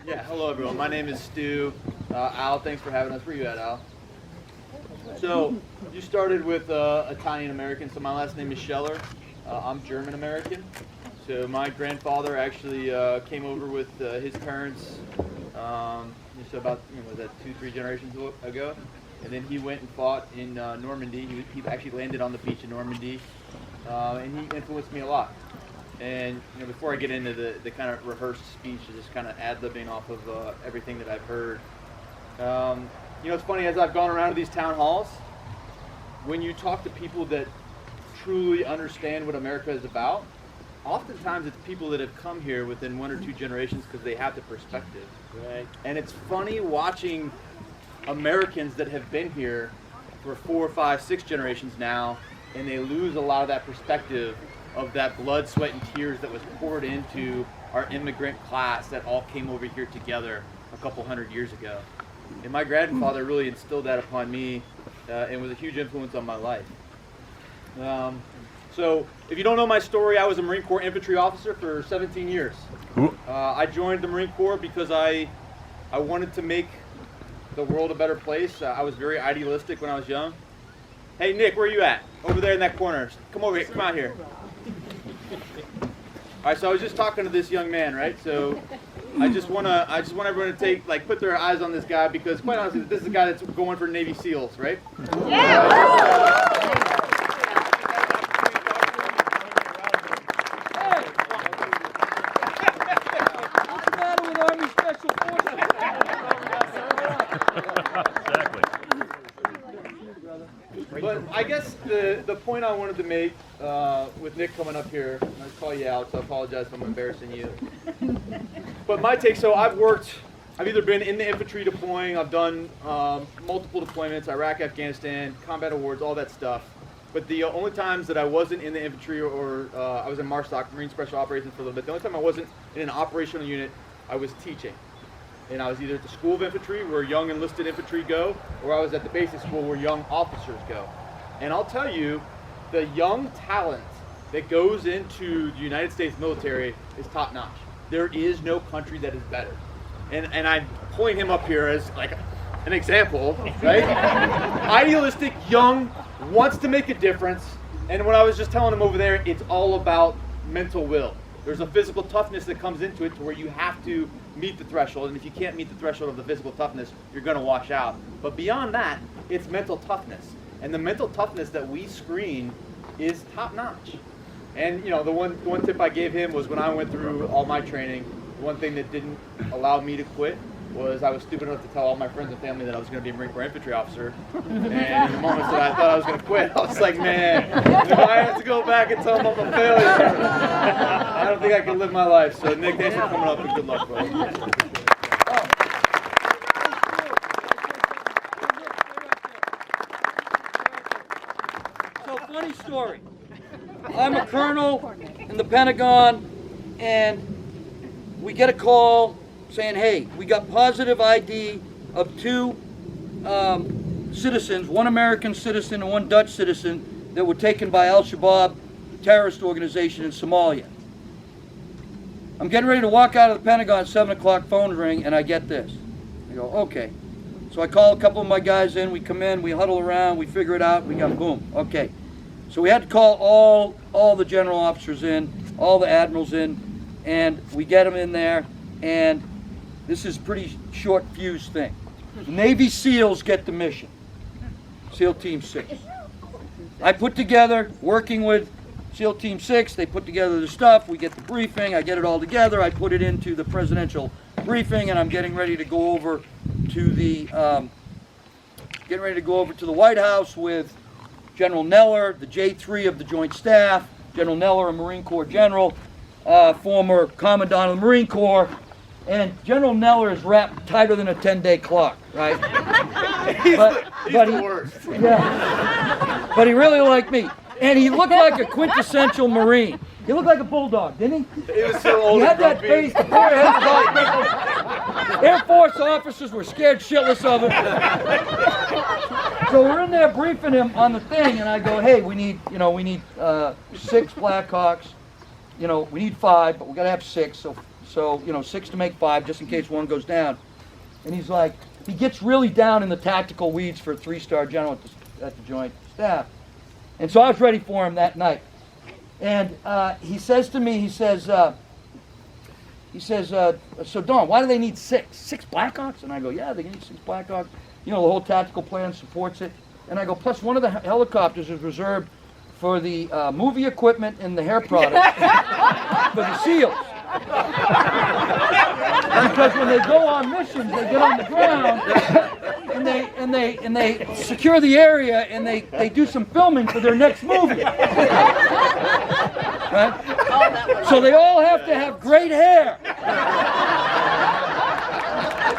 Yeah, hello everyone. My name is Stu. Al, thanks for having us. Where you at, Al? So, you started with Italian American, so my last name is Scheller. I'm German American. So my grandfather actually came over with his parents, so about was that 2-3 generations ago, and then he went and fought in Normandy. He actually landed on the beach in Normandy, and he influenced me a lot. And before I get into the kind of rehearsed speech, just kind of ad-libbing off of everything that I've heard. It's funny, as I've gone around to these town halls, when you talk to people that truly understand what America is about, oftentimes it's people that have come here within 1 or 2 generations because they have the perspective. Right. And it's funny watching Americans that have been here for 4, 5, 6 generations now, and they lose a lot of that perspective of that blood, sweat, and tears that was poured into our immigrant class that all came over here together a couple 100 years ago. And my grandfather really instilled that upon me and was a huge influence on my life. So if you don't know my story, I was a Marine Corps infantry officer for 17 years. I joined the Marine Corps because I wanted to make the world a better place. I was very idealistic when I was young. Hey Nick, where are you at? Over there in that corner. Come over here, come out here. All right, so I was just talking to this young man, right? So I just want everyone to put their eyes on this guy, because quite honestly, this is a guy that's going for Navy SEALs, right? Yeah. But I guess the point I wanted to make with Nick coming up here, I'll call you out, so I apologize if I'm embarrassing you. But my take, so I've either been in the infantry deploying, I've done multiple deployments, Iraq, Afghanistan, combat awards, all that stuff. But the only times that I wasn't in the infantry or I was in MARSOC, Marine Special Operations for a little bit, the only time I wasn't in an operational unit, I was teaching. And I was either at the School of Infantry, where young enlisted infantry go, or I was at the basic school where young officers go. And I'll tell you, the young talent that goes into the United States military is top notch. There is no country that is better. And I'm pulling him up here as like an example, right? Idealistic, young, wants to make a difference. And when I was just telling him over there, it's all about mental will. There's a physical toughness that comes into it to where you have to meet the threshold, and if you can't meet the threshold of the physical toughness, you're going to wash out. But beyond that, it's mental toughness. And the mental toughness that we screen is top notch. And the one tip I gave him was when I went through all my training, the one thing that didn't allow me to quit was I was stupid enough to tell all my friends and family that I was going to be a Marine Corps infantry officer. And in the moments that I thought I was going to quit, I was like, man, if I have to go back and tell them I'm a failure, I don't think I can live my life. So Nick, thanks for coming up, and good luck, bro. So, funny story. I'm a colonel in the Pentagon, and we get a call saying, hey, we got positive ID of 2 citizens, 1 American citizen and 1 Dutch citizen, that were taken by Al-Shabaab terrorist organization in Somalia. I'm getting ready to walk out of the Pentagon, 7 o'clock, phone ring, and I get this. I go, okay. So I call a couple of my guys in, we come in, we huddle around, we figure it out, we go, boom, okay. So we had to call all the general officers in, all the admirals in, and we get them in there, and this is a pretty short fuse thing. Navy SEALs get the mission. SEAL Team 6. I put together, working with SEAL Team 6, they put together the stuff, we get the briefing, I get it all together, I put it into the presidential briefing, and I'm getting ready to go over to the White House with General Neller, the J3 of the Joint Staff, General Neller, a Marine Corps general, former Commandant of the Marine Corps, and General Neller is wrapped tighter than a 10-day clock, right? He's the worst. Yeah. But he really liked me. And he looked like a quintessential Marine. He looked like a bulldog, didn't he? He was so old. He had that face, the forehead was all Air Force officers were scared shitless of him. So we're in there briefing him on the thing, and I go, hey, we need 6 Blackhawks. We need 5, but we gotta have 6. So 6 to make 5, just in case one goes down. And he's like, he gets really down in the tactical weeds for a 3-star general at the Joint Staff. And so I was ready for him that night. And he says to me, he says, so Don, why do they need 6? 6 Blackhawks? And I go, yeah, they need 6 Blackhawks. The whole tactical plan supports it. And I go, plus one of the helicopters is reserved for the movie equipment and the hair product for the SEALs. Because when they go on missions, they get on the ground and they secure the area and they do some filming for their next movie. Right? So they all have to have great hair.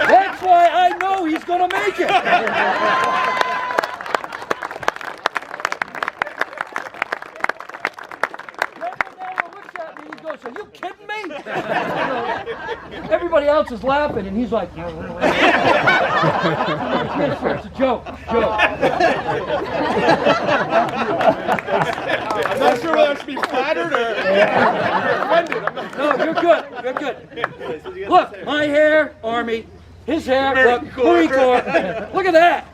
That's why I know he's going to make it. Are you kidding me? Everybody else is laughing, and he's like, it's a joke. I'm not sure whether I should be flattered or offended. No, you're good. Look, my hair, Army. His hair, look, Marine Corps. Look at that.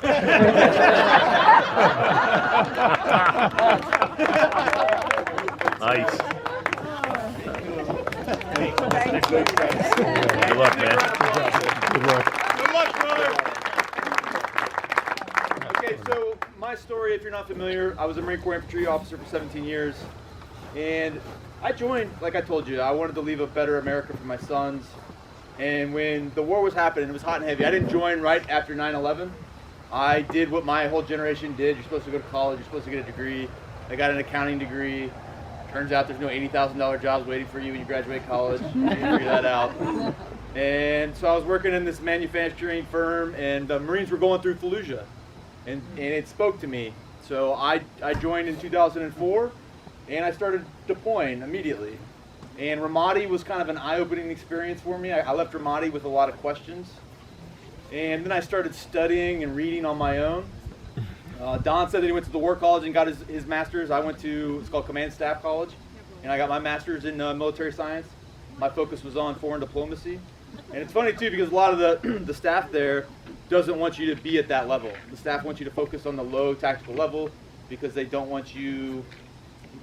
Nice. Good luck, man. Good luck, brother. Okay, so my story, if you're not familiar, I was a Marine Corps infantry officer for 17 years. And I joined, like I told you, I wanted to leave a better America for my sons. And when the war was happening, it was hot and heavy. I didn't join right after 9/11. I did what my whole generation did. You're supposed to go to college. You're supposed to get a degree. I got an accounting degree. Turns out there's no $80,000 jobs waiting for you when you graduate college. I didn't figure that out. And so I was working in this manufacturing firm, and the Marines were going through Fallujah. And it spoke to me. So I joined in 2004, and I started deploying immediately. And Ramadi was kind of an eye-opening experience for me. I left Ramadi with a lot of questions. And then I started studying and reading on my own. Don said that he went to the War College and got his master's. I went to, it's called Command Staff College, and I got my master's in military science. My focus was on foreign diplomacy. And it's funny too, because a lot of the staff there doesn't want you to be at that level. The staff wants you to focus on the low tactical level because they don't want you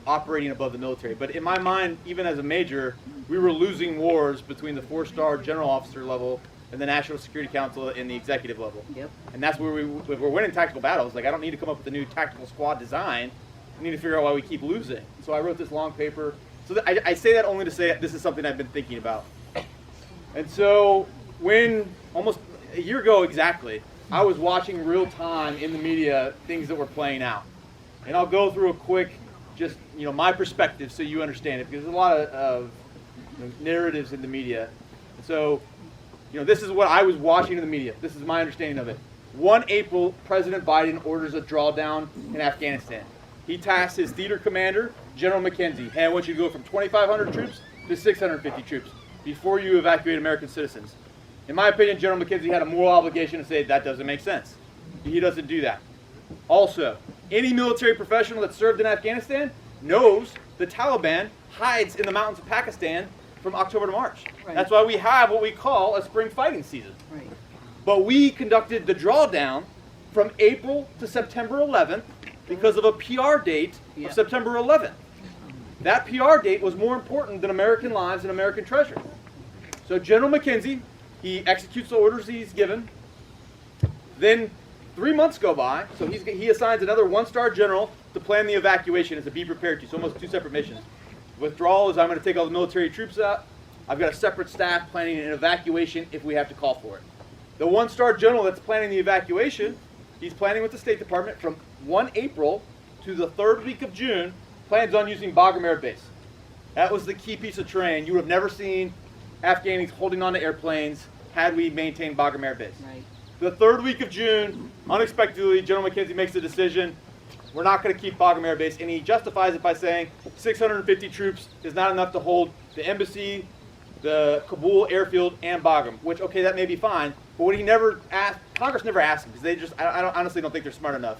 operating above the military. But in my mind, even as a major, we were losing wars between the 4-star general officer level and the National Security Council in the executive level. Yep. And that's where if we're winning tactical battles, like I don't need to come up with a new tactical squad design. I need to figure out why we keep losing. So I wrote this long paper. So I say that only to say this is something I've been thinking about. And so when almost a year ago exactly, I was watching real time in the media things that were playing out. And I'll go through a quick, just my perspective so you understand it, because there's a lot of narratives in the media. And so this is what I was watching in the media. This is my understanding of it. 1 April, President Biden orders a drawdown in Afghanistan. He tasks his theater commander, General McKenzie, hey, I want you to go from 2,500 troops to 650 troops before you evacuate American citizens. In my opinion, General McKenzie had a moral obligation to say that doesn't make sense. He doesn't do that. Also, any military professional that served in Afghanistan knows the Taliban hides in the mountains of Pakistan from October to March. Right. That's why we have what we call a spring fighting season. Right. But we conducted the drawdown from April to September 11th because of a PR date of September 11th. That PR date was more important than American lives and American treasure. So General McKenzie, he executes the orders he's given. Then 3 months go by, so he assigns another 1-star general to plan the evacuation as a be prepared to. So almost 2 separate missions. Withdrawal is I'm going to take all the military troops out. I've got a separate staff planning an evacuation if we have to call for it. The 1-star general that's planning the evacuation, he's planning with the State Department from 1 April to the 3rd week of June, plans on using Bagram Air Base. That was the key piece of terrain. You would have never seen Afghanis holding on to airplanes had we maintained Bagram Air Base. Right. The 3rd week of June, unexpectedly, General McKenzie makes the decision, we're not going to keep Bagram Air Base, and he justifies it by saying 650 troops is not enough to hold the embassy, the Kabul airfield and Bagram, which, okay, that may be fine, but what he never asked, Congress never asked him, because they just, honestly don't think they're smart enough.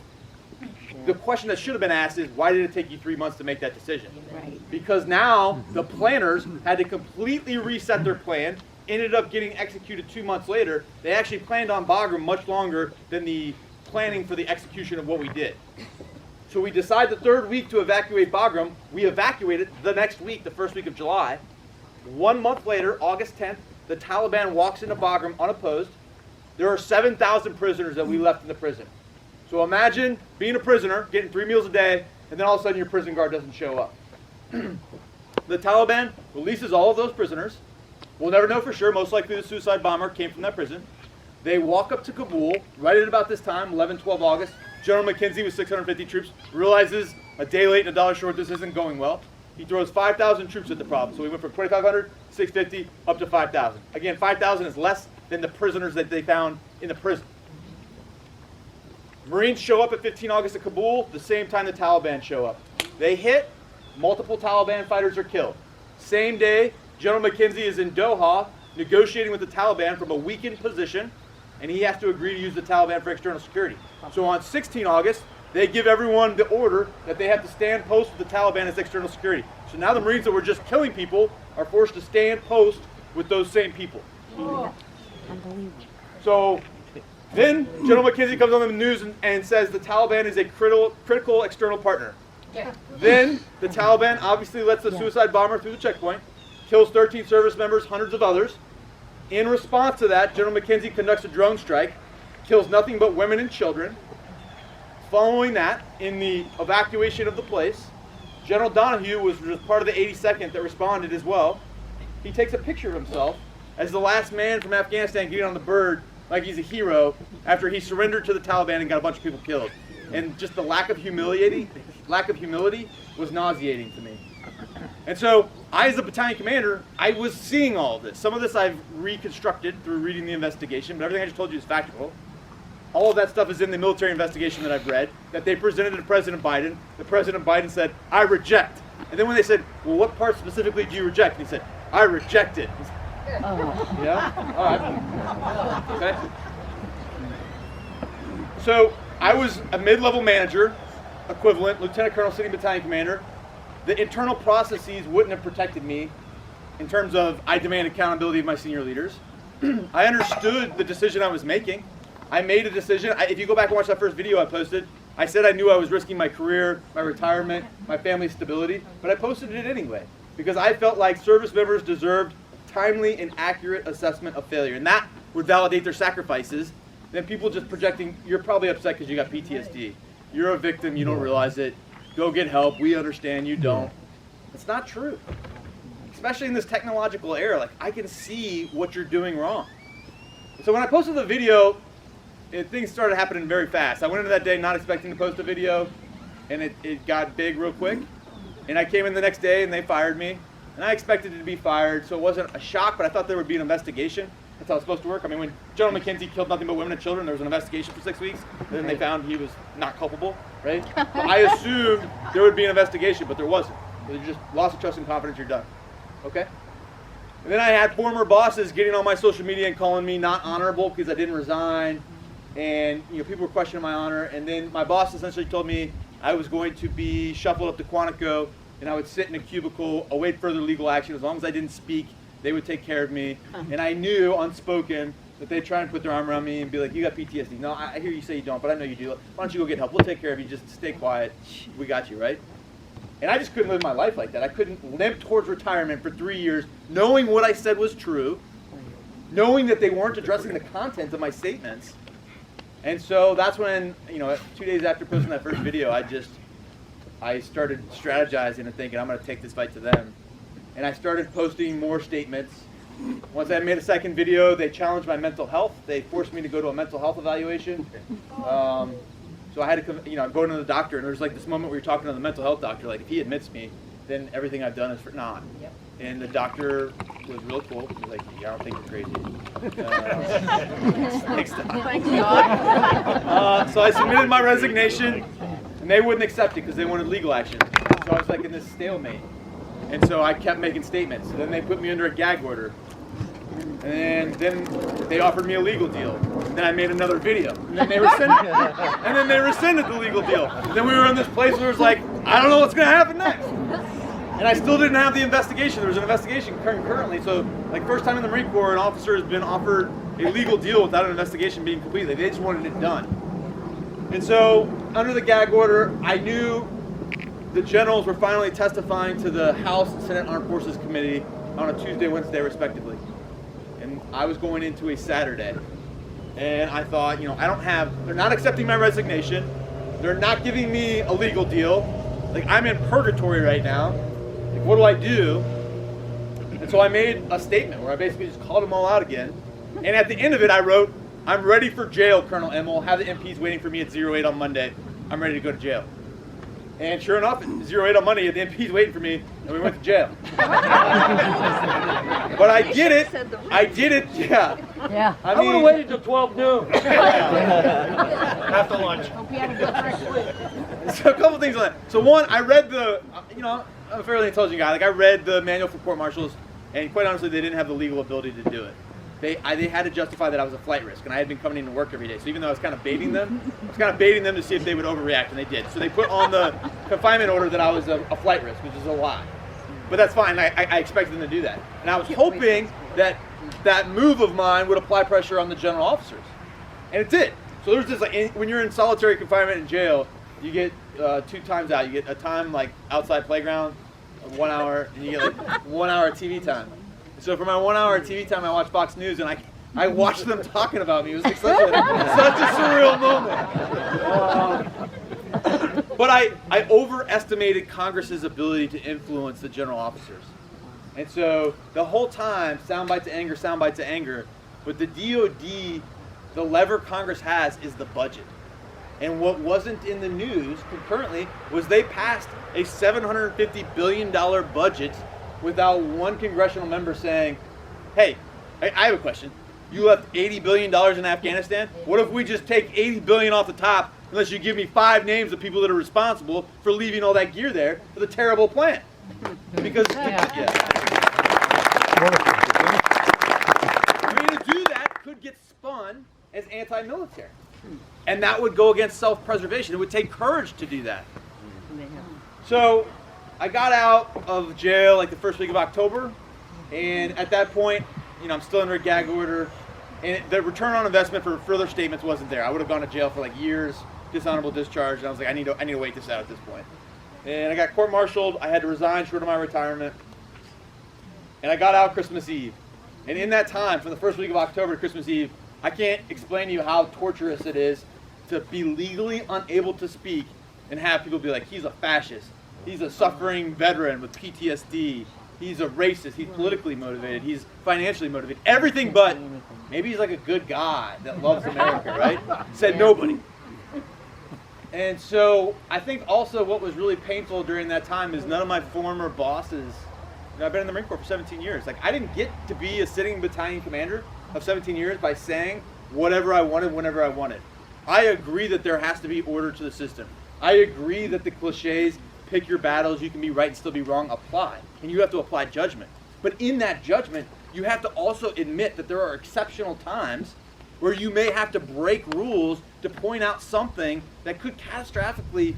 The question that should have been asked is, why did it take you 3 months to make that decision? Right. Because now the planners had to completely reset their plan, ended up getting executed 2 months later. They actually planned on Bagram much longer than the planning for the execution of what we did. So we decide the third week to evacuate Bagram. We evacuated the next week, the first week of July. 1 month later, August 10th, the Taliban walks into Bagram unopposed. There are 7,000 prisoners that we left in the prison. So imagine being a prisoner, getting 3 meals a day, and then all of a sudden your prison guard doesn't show up. The Taliban releases all of those prisoners. We'll never know for sure. Most likely the suicide bomber came from that prison. They walk up to Kabul right at about this time, 11, 12 August. General McKenzie with 650 troops realizes a day late and a dollar short, this isn't going well. He throws 5,000 troops at the problem. So we went from 2,500, 650, up to 5,000. Again, 5,000 is less than the prisoners that they found in the prison. Marines show up at 15 August at Kabul, the same time the Taliban show up. They hit, multiple Taliban fighters are killed. Same day, General McKenzie is in Doha negotiating with the Taliban from a weakened position, and he has to agree to use the Taliban for external security. So on 16 August, they give everyone the order that they have to stand post with the Taliban as external security. So now the Marines that were just killing people are forced to stand post with those same people. Oh. Unbelievable. So then General McKenzie comes on the news and says the Taliban is a critical external partner. Yeah. Then the Taliban obviously lets the suicide bomber through the checkpoint, kills 13 service members, hundreds of others. In response to that, General McKenzie conducts a drone strike, kills nothing but women and children. Following that, in the evacuation of the place, General Donahue was part of the 82nd that responded as well. He takes a picture of himself as the last man from Afghanistan getting on the bird like he's a hero after he surrendered to the Taliban and got a bunch of people killed. And just the lack of humility was nauseating to me. And so I, as a battalion commander, I was seeing all of this. Some of this I've reconstructed through reading the investigation, but everything I just told you is factual. All of that stuff is in the military investigation that I've read, that they presented to President Biden. The President Biden said, I reject. And then when they said, well, what part specifically do you reject? And he said, I reject it. Oh. Yeah? All right. Okay. So I was a mid-level manager, equivalent, lieutenant colonel, sitting battalion commander. The internal processes wouldn't have protected me in terms of I demand accountability of my senior leaders. I understood the decision I was making. I made a decision. If you go back and watch that first video I posted, I said I knew I was risking my career, my retirement, my family's stability, but I posted it anyway because I felt like service members deserved timely and accurate assessment of failure, and that would validate their sacrifices. Then people just projecting, you're probably upset because you got PTSD. You're a victim, you don't realize it. Go get help, we understand, you don't. It's not true. Especially in this technological era, like I can see what you're doing wrong. So when I posted the video, things started happening very fast. I went into that day not expecting to post a video, and it got big real quick. And I came in the next day and they fired me. And I expected it to be fired, so it wasn't a shock, but I thought there would be an investigation. That's how it's supposed to work. I mean, when General McKenzie killed nothing but women and children, there was an investigation for 6 weeks, and then they found he was not culpable, right? So I assumed there would be an investigation, but there wasn't. They just lost of trust and confidence, you're done. Okay? And then I had former bosses getting on my social media and calling me not honorable because I didn't resign, and people were questioning my honor, and then my boss essentially told me I was going to be shuffled up to Quantico, and I would sit in a cubicle, await further legal action. As long as I didn't speak, they would take care of me. And I knew, unspoken, that they'd try and put their arm around me and be like, you got PTSD. No, I hear you say you don't, but I know you do. Why don't you go get help? We'll take care of you. Just stay quiet. We got you, right? And I just couldn't live my life like that. I couldn't limp towards retirement for 3 years, knowing what I said was true, knowing that they weren't addressing the content of my statements. And so that's when, 2 days after posting that first video, I started strategizing and thinking, I'm going to take this fight to them. And I started posting more statements. Once I made a second video, they challenged my mental health. They forced me to go to a mental health evaluation. So I had to go to the doctor, and there's like this moment where you're talking to the mental health doctor, like if he admits me, then everything I've done is for naught. Yep. And the doctor was real cool. He was like, yeah, I don't think you're crazy. Thanks, Doc. Thanks, Doc. So I submitted my resignation, and they wouldn't accept it because they wanted legal action. So I was like in this stalemate. And so I kept making statements. Then they put me under a gag order. And then they offered me a legal deal. Then I made another video. And then they rescinded the legal deal. Then we were in this place where it was like, I don't know what's going to happen next. And I still didn't have the investigation. There was an investigation currently. So, like, first time in the Marine Corps, an officer has been offered a legal deal without an investigation being completed. They just wanted it done. And so, under the gag order, I knew the generals were finally testifying to the House and Senate Armed Forces Committee on a Tuesday, Wednesday, respectively. And I was going into a Saturday. And I thought, you know, they're not accepting my resignation. They're not giving me a legal deal. Like, I'm in purgatory right now. Like, what do I do? And so I made a statement where I basically just called them all out again. And at the end of it, I wrote, I'm ready for jail, Colonel Emmel. Have the MPs waiting for me at 08 on Monday. I'm ready to go to jail. And sure enough, at 08 on Monday, the MPs waiting for me, and we went to jail. But I did it. Yeah. Yeah. I would have waited till 12 noon. After lunch. So a couple things on that. So one, I read I'm a fairly intelligent guy. Like, I read the manual for court martials, and quite honestly, they didn't have the legal ability to do it. They had to justify that I was a flight risk, and I had been coming into work every day. So even though I was kind of baiting them, to see if they would overreact, and they did. So they put on the confinement order that I was a flight risk, which is a lie. But that's fine. I expected them to do that. And I was hoping that that move of mine would apply pressure on the general officers. And it did. So there's this, like, when you're in solitary confinement in jail, you get 2 times out. You get a time, like, outside playground, 1 hour, and you get, like, 1 hour TV time. So for my 1 hour TV time, I watched Fox News, and I watched them talking about me. It was like such a surreal moment. But I overestimated Congress's ability to influence the general officers. And so the whole time, soundbite to anger, but the DOD, the lever Congress has is the budget. And what wasn't in the news concurrently was they passed a $750 billion budget without one congressional member saying, hey, I have a question. You left $80 billion in Afghanistan. What if we just take $80 billion off the top unless you give me 5 names of people that are responsible for leaving all that gear there for the terrible plan? Because, I mean, to do that could get spun as anti-military. And that would go against self-preservation. It would take courage to do that. So I got out of jail like the first week of October, and at that point, you know, I'm still under a gag order, and the return on investment for further statements wasn't there. I would have gone to jail for like years, dishonorable discharge, and I was like, I need to wait this out at this point. And I got court-martialed. I had to resign short of my retirement, and I got out Christmas Eve. And in that time, from the first week of October to Christmas Eve, I can't explain to you how torturous it is to be legally unable to speak and have people be like, he's a fascist. He's a suffering veteran with PTSD. He's a racist. He's politically motivated. He's financially motivated. Everything but maybe he's like a good guy that loves America, right? Said nobody. And so I think also what was really painful during that time is none of my former bosses, you know, I've been in the Marine Corps for 17 years. Like, I didn't get to be a sitting battalion commander of 17 years by saying whatever I wanted whenever I wanted. I agree that there has to be order to the system. I agree that the cliches, pick your battles, you can be right and still be wrong, apply. And you have to apply judgment. But in that judgment, you have to also admit that there are exceptional times where you may have to break rules to point out something that could catastrophically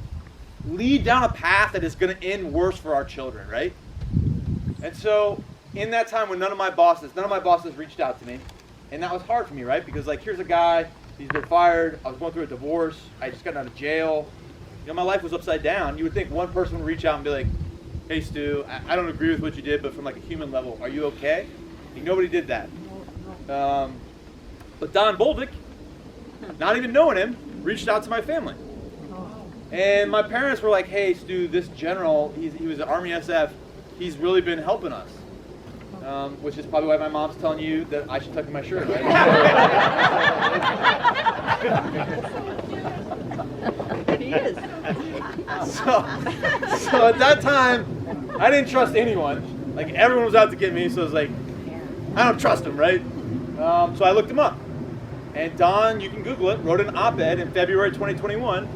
lead down a path that is going to end worse for our children, right? And so in that time when none of my bosses reached out to me, and that was hard for me, right? Because, like, here's a guy, he's been fired, I was going through a divorce, I just got out of jail. You know, my life was upside down. You would think one person would reach out and be like, hey, Stu, I don't agree with what you did, but from like a human level, are you okay? Like, nobody did that. But Don Bolduc, not even knowing him, reached out to my family. And my parents were like, hey, Stu, this general, he was an Army SF, he's really been helping us. Which is probably why my mom's telling you that I should tuck in my shirt, right? He is. So at that time, I didn't trust anyone. Like, everyone was out to get me, so I was like, I don't trust him, right? So I looked him up. And Don, you can Google it, wrote an op-ed in February 2021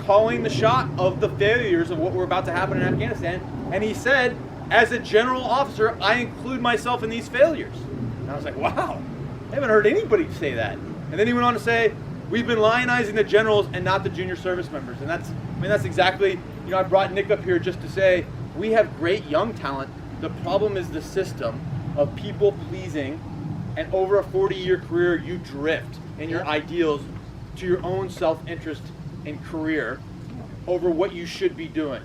calling the shot of the failures of what were about to happen in Afghanistan. And he said, as a general officer, I include myself in these failures. And I was like, wow, I haven't heard anybody say that. And then he went on to say, we've been lionizing the generals and not the junior service members. And that's exactly, I brought Nick up here just to say, we have great young talent. The problem is the system of people pleasing, and over a 40-year career, you drift in your ideals to your own self-interest and career over what you should be doing.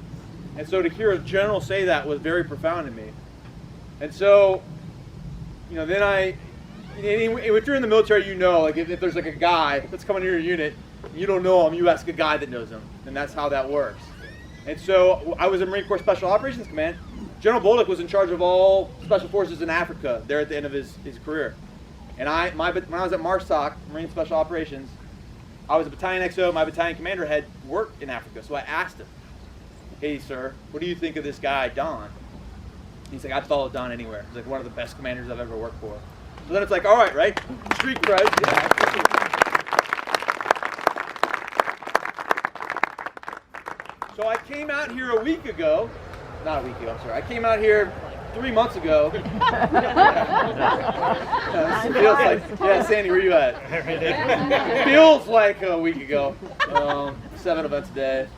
And so to hear a general say that was very profound to me. And so, then if you're in the military, like if there's like a guy that's coming to your unit, you don't know him, you ask a guy that knows him, and that's how that works. And so I was in Marine Corps Special Operations Command. General Bolduc was in charge of all special forces in Africa there at the end of his career. And when I was at MARSOC, Marine Special Operations, I was a battalion XO, my battalion commander had worked in Africa. So I asked him, hey sir, what do you think of this guy, Don? He's like, I'd follow Don anywhere. He's like one of the best commanders I've ever worked for. So then it's like, all right? Street cred. Yeah. So I came out here a week ago. Not a week ago, I'm sorry. I came out here 3 months ago. Feels like, Sandy, where you at? Feels like a week ago. 7 events a day.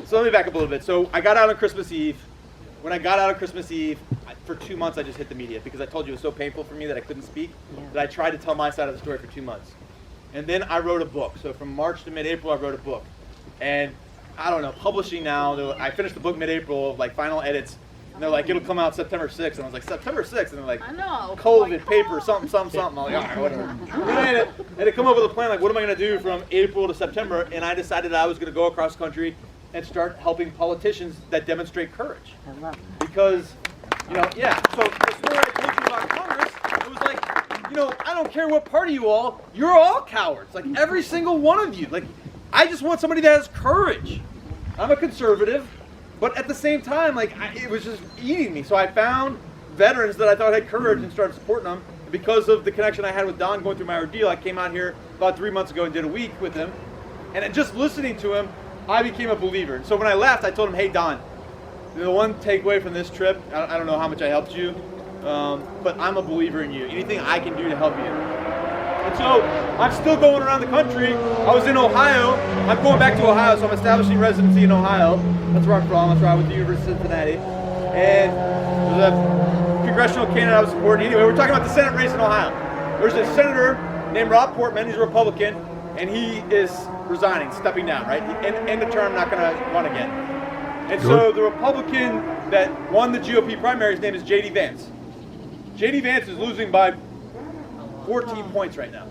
So let me back up a little bit. So I got out on Christmas Eve. When I got out on Christmas Eve, for 2 months I just hit the media because I told you it was so painful for me that I couldn't speak, that I tried to tell my side of the story for 2 months. And then I wrote a book. So from March to mid-April, I wrote a book. And I don't know, publishing now, I finished the book mid-April, like final edits, and they're like, it'll come out September 6th. And I was like, September 6th? And they're like, I know. COVID, paper, something. I'm like, all right, whatever. And then I had to come up with a plan, like, what am I going to do from April to September? And I decided I was going to go across the country and start helping politicians that demonstrate courage. I love it. Because, so the story I told you about Congress, it was like, I don't care what party you're all cowards. Like, every single one of you. Like, I just want somebody that has courage. I'm a conservative, but at the same time, it was just eating me. So I found veterans that I thought had courage and started supporting them. Because of the connection I had with Don going through my ordeal, I came out here about 3 months ago and did a week with him. And just listening to him, I became a believer. And so when I left, I told him, hey, Don, the one takeaway from this trip, I don't know how much I helped you, but I'm a believer in you. Anything I can do to help you. And so I'm still going around the country. I was in Ohio. I'm going back to Ohio, so I'm establishing residency in Ohio. That's where I'm from. That's where I went to the University of Cincinnati. And there's a congressional candidate I was supporting. Anyway, we're talking about the Senate race in Ohio. There's a senator named Rob Portman. He's a Republican, and he is resigning, stepping down, right? End of term, not going to run again. And so the Republican that won the GOP primary, his name is J.D. Vance. J.D. Vance is losing by 14 points right now.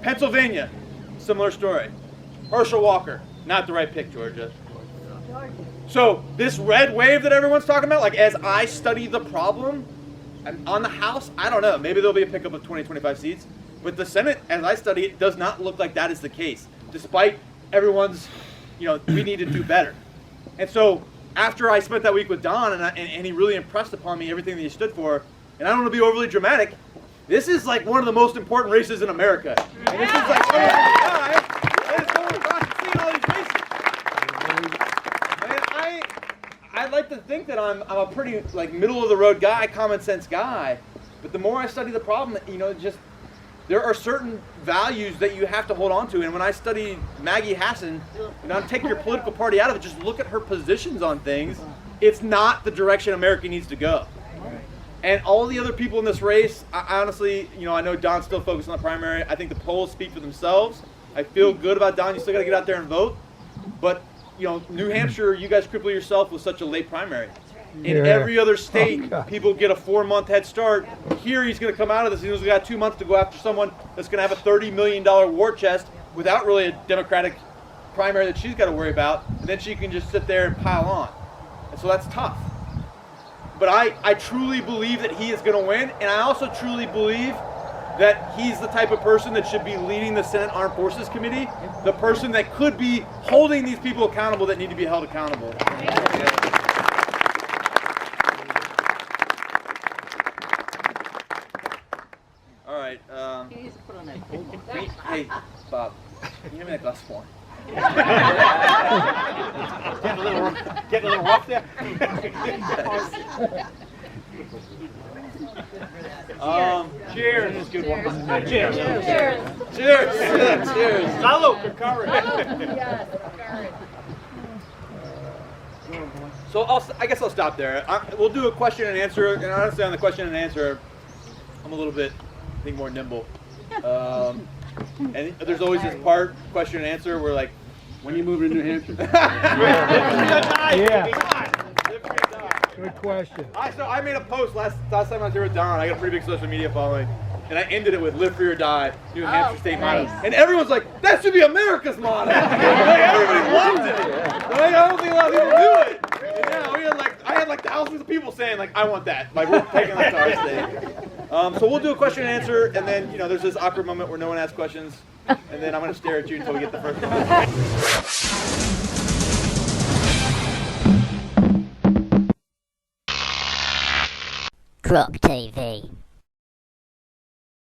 Pennsylvania, similar story. Herschel Walker, not the right pick, Georgia. So this red wave that everyone's talking about, like as I study the problem, and on the House, I don't know, maybe there'll be a pickup of 20, 25 seats. But the Senate, as I study it, does not look like that is the case, despite everyone's, we need to do better. And so after I spent that week with Don, and he really impressed upon me everything that he stood for, and I don't want to be overly dramatic, this is like one of the most important races in America. And this is like some of the guys that is going across and seeing all these races. And I like to think that I'm a pretty middle of the road guy, common sense guy. But the more I study the problem, there are certain values that you have to hold on to. And when I study Maggie Hassan, take your political party out of it, just look at her positions on things. It's not the direction America needs to go. And all the other people in this race, I honestly, I know Don's still focused on the primary. I think the polls speak for themselves. I feel good about Don. You still got to get out there and vote. But, New Hampshire, you guys cripple yourself with such a late primary. In every other state, people get a 4-month head start. Here, he's going to come out of this. He's got 2 months to go after someone that's going to have a $30 million war chest without really a Democratic primary that she's got to worry about. And then she can just sit there and pile on. And so that's tough. But I truly believe that he is going to win, and I also truly believe that he's the type of person that should be leading the Senate Armed Forces Committee, the person that could be holding these people accountable that need to be held accountable. All right. Hey, Bob, can you hand me that glass of wine? Getting a little rough there. Cheers. That's a good one. Cheers. Cheers. Cheers. Cheers. Salud. So I guess I'll stop there. We'll do a question and answer, and honestly, on the question and answer, I'm a little bit, I think, more nimble. And there's always this part, question and answer, where like, When you move to New Hampshire? Yeah. Good question. I made a post last time I was here with Don. I got a pretty big social media following, and I ended it with "Live Free or Die," New Hampshire state motto, and everyone's like, "That should be America's motto." Like, everybody loved it. Like, I don't think a lot of people knew it. And now I had like thousands of people saying like, "I want that." Like, we're taking that to our state. So we'll do a question and answer, and then there's this awkward moment where no one asks questions, and then I'm gonna stare at you until we get the first one. Croc TV.